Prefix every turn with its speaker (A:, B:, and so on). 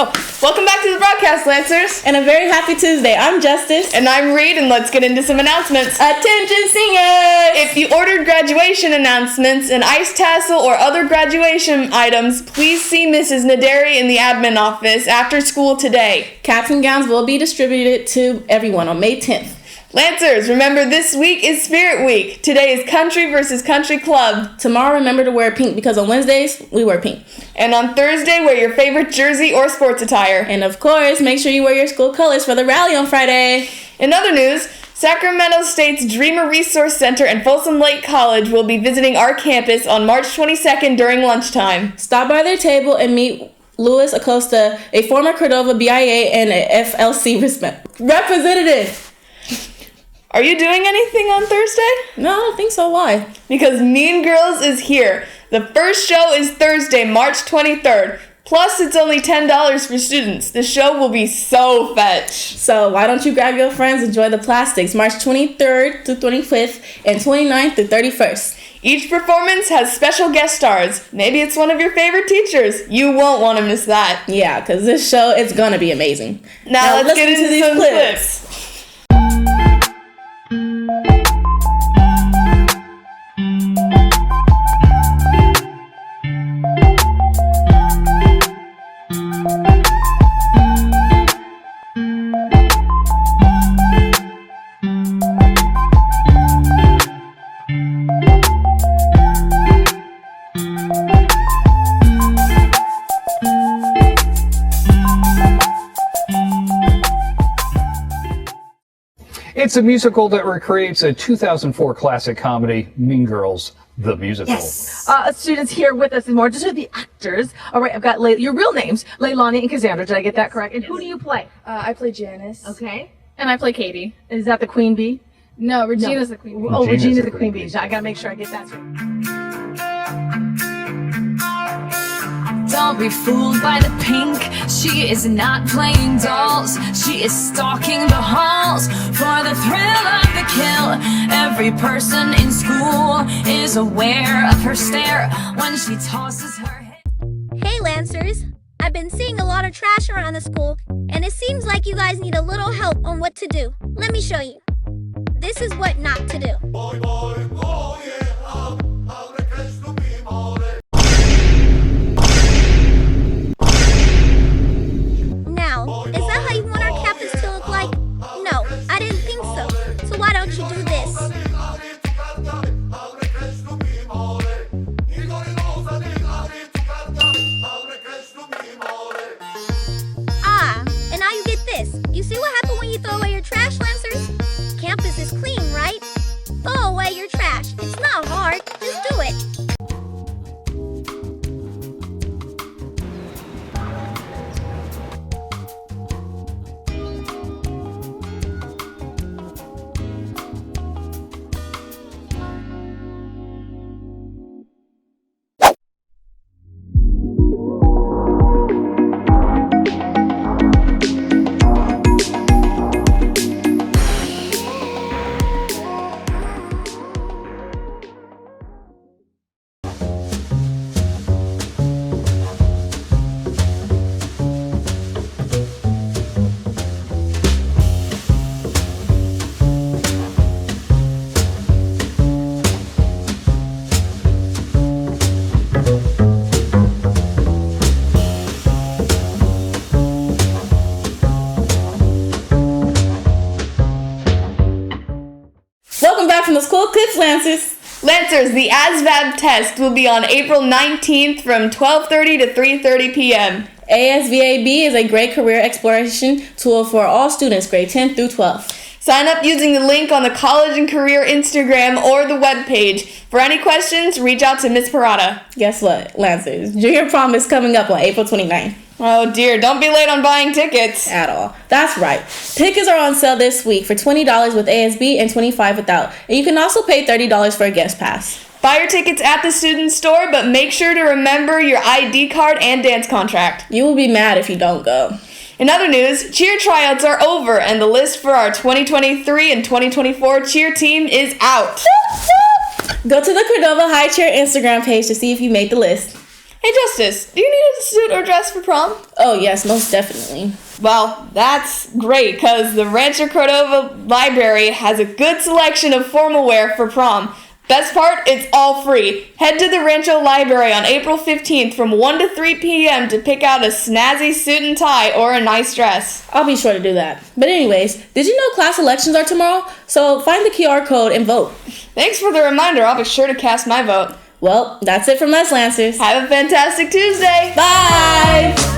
A: Oh, welcome back to the broadcast, Lancers.
B: And a very happy Tuesday. I'm Justice.
A: And I'm Reed, and let's get into some announcements.
B: Attention singers!
A: If you ordered graduation announcements, an ice tassel, or other graduation items, please see Mrs. Naderi in the admin office after school today.
B: Caps and gowns will be distributed to everyone on May 10th.
A: Lancers, remember this week is Spirit Week. Today is Country versus Country Club.
B: Tomorrow, remember to wear pink because on Wednesdays, we wear pink.
A: And on Thursday, wear your favorite jersey or sports attire.
B: And of course, make sure you wear your school colors for the rally on Friday.
A: In other news, Sacramento State's Dreamer Resource Center and Folsom Lake College will be visiting our campus on March 22nd during lunchtime.
B: Stop by their table and meet Louis Acosta, a former Cordova BIA and a FLC representative.
A: Are you doing anything on Thursday?
B: No, I don't think so. Why?
A: Because Mean Girls is here. The first show is Thursday, March 23rd. Plus, it's only $10 for students. The show will be so fetch.
B: So why don't you grab your friends and enjoy the plastics March 23rd through 25th and 29th through 31st.
A: Each performance has special guest stars. Maybe it's one of your favorite teachers. You won't want to miss that.
B: Yeah, because this show is going to be amazing.
A: Now let's get into these clips.
C: It's a musical that recreates a 2004 classic comedy, Mean Girls, the musical.
D: Yes. Students here with us more. Just are the actors. All right, I've got your real names, Leilani and Cassandra. Did I get that correct? And who do you play?
E: I play Janice.
D: Okay.
E: And I play Katie.
D: Is that the Queen Bee?
E: No, Regina's the Queen Bee.
D: Oh, Regina's the Queen Bee. I gotta make sure I get that straight.
F: Don't be fooled by the pink. She is not playing dolls. She is stalking the halls for the thrill of the kill. Every person in school is aware of her stare when she tosses her head.
G: Hey Lancers, I've been seeing a lot of trash around the school, and it seems like you guys need a little help on what to do. Let me show you. This is what not to do. Now, is that how you want our campus to look like? No, I didn't think so. So why don't you do this? Ah, and now you get this. You see what happened when you throw away your trash, Lancers? Campus is clean, right? Throw away your trash. It's not hard. Just do it.
B: Welcome back from the school clips, Lancers.
A: Lancers, the ASVAB test will be on April 19th from 12:30 to 3:30 p.m.
B: ASVAB is a great career exploration tool for all students, grade 10 through 12.
A: Sign up using the link on the College and Career Instagram or the webpage. For any questions, reach out to Miss Parada.
B: Guess what, Lancers? Junior prom is coming up on April 29th.
A: Oh dear, don't be late on buying tickets.
B: At all. That's right. Tickets are on sale this week for $20 with ASB and $25 without. And you can also pay $30 for a guest pass.
A: Buy your tickets at the student store, but make sure to remember your ID card and dance contract.
B: You will be mad if you don't go.
A: In other news, cheer tryouts are over, and the list for our 2023 and 2024 cheer team is out.
B: Go to the Cordova High Cheer Instagram page to see if you made the list.
A: Hey, Justice, do you need a suit or dress for prom?
B: Oh, yes, most definitely.
A: Well, that's great, because the Rancho Cordova Library has a good selection of formal wear for prom. Best part, it's all free. Head to the Rancho Library on April 15th from 1 to 3 p.m. to pick out a snazzy suit and tie or a nice dress.
B: I'll be sure to do that. But anyways, did you know class elections are tomorrow? So find the QR code and vote.
A: Thanks for the reminder. I'll be sure to cast my vote.
B: Well, that's it from us, Lancers.
A: Have a fantastic Tuesday.
B: Bye!